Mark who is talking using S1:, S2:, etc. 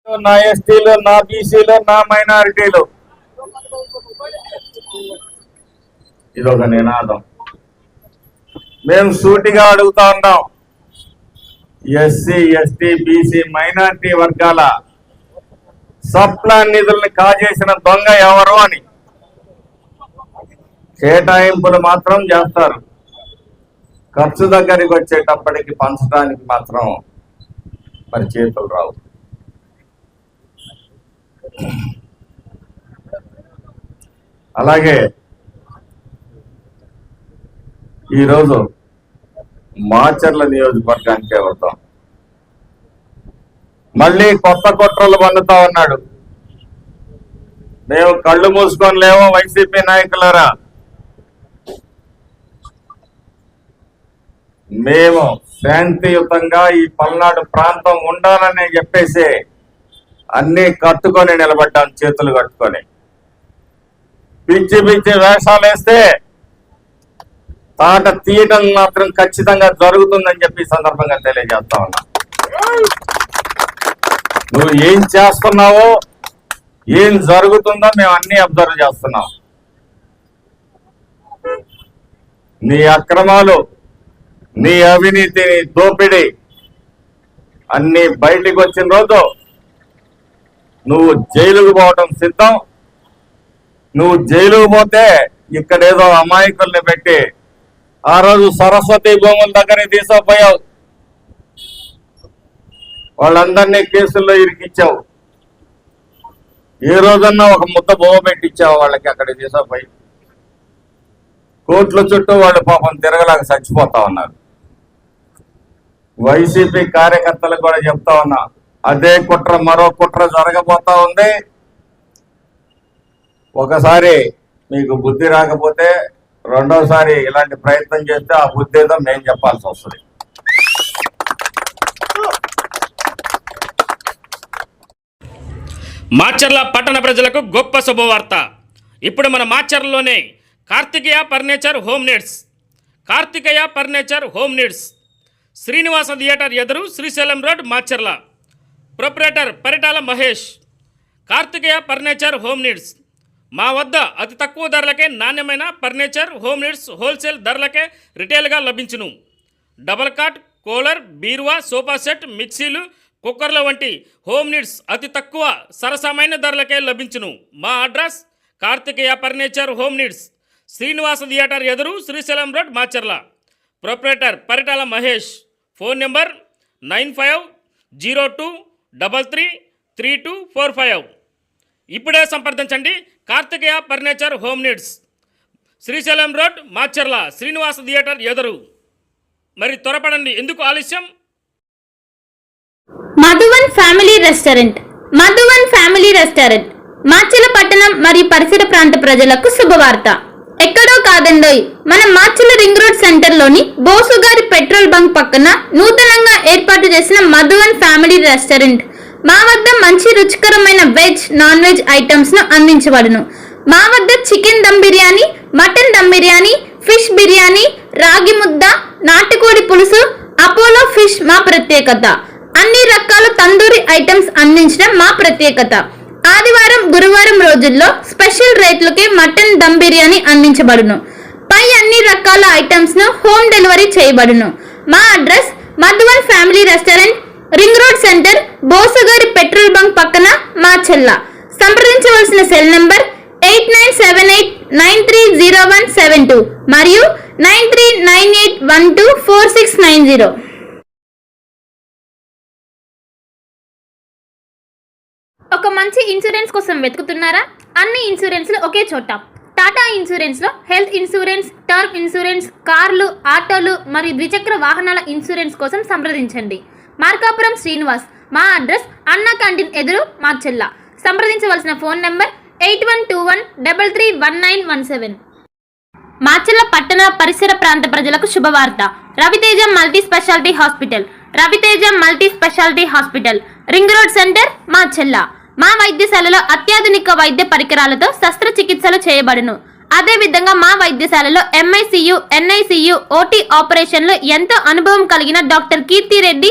S1: నా ఎస్టీలు, నా బీసీలు, నా మైనారిటీలు, ఇదొక నినాదం. మేము సూటిగా అడుగుతా ఉన్నాం, ఎస్సీ, ఎస్టీ, బీసీ, మైనారిటీ వర్గాల సబ్ ప్లాన్ నిధుల్ని కాజేసిన దొంగ ఎవరు అని. కేటాయింపులు మాత్రం చేస్తారు, ఖర్చు దగ్గరికి వచ్చేటప్పటికి పంచడానికి మాత్రం మరి చేతులు రావు. అలాగే ఈరోజు మాచర్ల నియోజకవర్గానికే వద్దాం. మళ్ళీ కొత్త కుట్రలు పన్నుతా ఉన్నాడు. మేము కళ్ళు మూసుకొని లేవో వైసీపీ నాయకులారా, మేము శాంతియుతంగా ఈ పల్నాడు ప్రాంతం ఉండాలని చెప్పేసి అన్ని కట్టుకొని నిలబడ్డాం, చేతులు కట్టుకొని. పిచ్చి పిచ్చి వేషాలు వేస్తే తాట తీయటం మాత్రం ఖచ్చితంగా జరుగుతుందని చెప్పి సందర్భంగా తెలియజేస్తా ఉన్నా. నువ్వు ఏం చేస్తున్నావో, ఏం జరుగుతుందో మేము అన్ని అబ్జర్వ్ చేస్తున్నాం. నీ అక్రమాలు, నీ అవినీతి, నీ దోపిడీ అన్ని బయటికి వచ్చిన రోజు నువ్వు జైలుకు పోవటం సిద్ధం. నువ్వు జైలుకు పోతే ఇక్కడేదో అమాయకుల్ని పెట్టి ఆ రోజు సరస్వతి భూముల దగ్గరికి తీసుకుపోయావు, వాళ్ళందరినీ కేసుల్లో ఇరికిచ్చావు. ఏ రోజన్నా ఒక ముద్ద బొమ్మ పెట్టించావు వాళ్ళకి, అక్కడికి తీసుకుపోయి కోట్ల చుట్టూ వాళ్ళు పాపం తిరగలేక చచ్చిపోతా ఉన్నారు. వైసీపీ కార్యకర్తలకు కూడా చెప్తా ఉన్నా, అదే కుట్ర మరో కుట్ర జరగబోతా ఉంది. ఒకసారి మీకు బుద్ధి రాకపోతే రెండోసారి ఇలాంటి ప్రయత్నం చేస్తే ఆ బుద్ధి ఏదో మేము చెప్పాల్సి వస్తుంది.
S2: మాచర్ల పట్టణ ప్రజలకు గొప్ప శుభవార్త. ఇప్పుడు మన మాచర్లలోనే Karthikeya furniture home needs, Karthikeya furniture home needs, Srinivasa theatre ఎదురు, Srisailam road, Macherla. Proprietor Paritala Mahesh. Karthikeya furniture home needs. మా వద్ద అతి తక్కువ ధరలకే నాణ్యమైన ఫర్నిచర్ హోమ్ నీడ్స్ హోల్సేల్ ధరలకే రిటైల్గా లభించును. డబల్ కాట్, కూలర్, బీరువా, సోఫా సెట్, మిక్సీలు, కుక్కర్ల వంటి హోమ్ నీడ్స్ అతి తక్కువ సరసమైన ధరలకే లభించును. మా address Karthikeya furniture home needs, Srinivasa theatre ఎదురు, Srisailam road, Macherla. Proprietor Paritala Mahesh. Phone number 9502333245. ఇప్పుడే సంప్రదించండి. Karthikeya furniture home needs, Srisailam road, Macherla, Srinivasa theatre ఎదురు. మరి త్వరపడండి, ఎందుకు ఆలస్యం?
S3: Madhuvan family restaurant. Madhuvan family restaurant Macherla పట్టణం మరియు పరిసర ప్రాంత ప్రజలకు శుభవార్త. ఎక్కడో కాదండోయ్, మన మాచర్ల రింగ్ రోడ్ సెంటర్లోని బోసుగారి పెట్రోల్ బంక్ పక్కన నూతనంగా ఏర్పాటు చేసిన మధువన్ ఫ్యామిలీ రెస్టారెంట్. మా వద్ద మంచి రుచికరమైన వెజ్, నాన్ వెజ్ ఐటమ్స్ ను అందించబడును. మా వద్ద chicken dum biryani, mutton dum biryani, fish biryani, రాగి ముద్ద, నాటుకోడి పులుసు, అపోలో ఫిష్ మా ప్రత్యేకత. అన్ని రకాల తందూరి ఐటమ్స్ అందించడం మా ప్రత్యేకత. ఆదివారం, గురువారం రోజుల్లో స్పెషల్ రేట్లకే మటన్ దమ్ బిర్యానీ అందించబడును. పై అన్ని రకాల ఐటమ్స్ ను హోమ్ డెలివరీ చేయబడును. మా address Madhuvan family restaurant, ring road centre, బోసుగారి పెట్రోల్ బంక్ పక్కన, మాచర్ల. సంప్రదించవలసిన సెల్ నంబర్ 8978930172 మరియు 9398124690. ఒక మంచి ఇన్సూరెన్స్ కోసం వెతుకుతున్నారా? అన్ని ఇన్సూరెన్స్లు ఒకే చోట. టాటా ఇన్సూరెన్స్లో హెల్త్ ఇన్సూరెన్స్, టర్మ్ ఇన్సూరెన్స్, కార్లు, ఆటోలు మరియు ద్విచక్ర వాహనాల ఇన్సూరెన్స్ కోసం సంప్రదించండి. మార్కాపురం శ్రీనివాస్. మా అడ్రస్ అన్నా క్యాంటీన్ ఎదురు, మాచర్ల. సంప్రదించవలసిన ఫోన్ నెంబర్ 8121331917. మాచర్ల పట్టణ పరిసర ప్రాంత ప్రజలకు శుభవార్త. Raviteja multi speciality hospital. Raviteja multi speciality hospital, ring road centre, Macherla. మా వైద్యశాలలో అత్యాధునిక వైద్య పరికరాలతో శస్త్రచికిత్సలు చేయబడును. అదేవిధంగా మా వైద్యశాలలో MICU, NICU, OT ఆపరేషన్లో ఎంతో అనుభవం కలిగిన డాక్టర్ కీర్తిరెడ్డి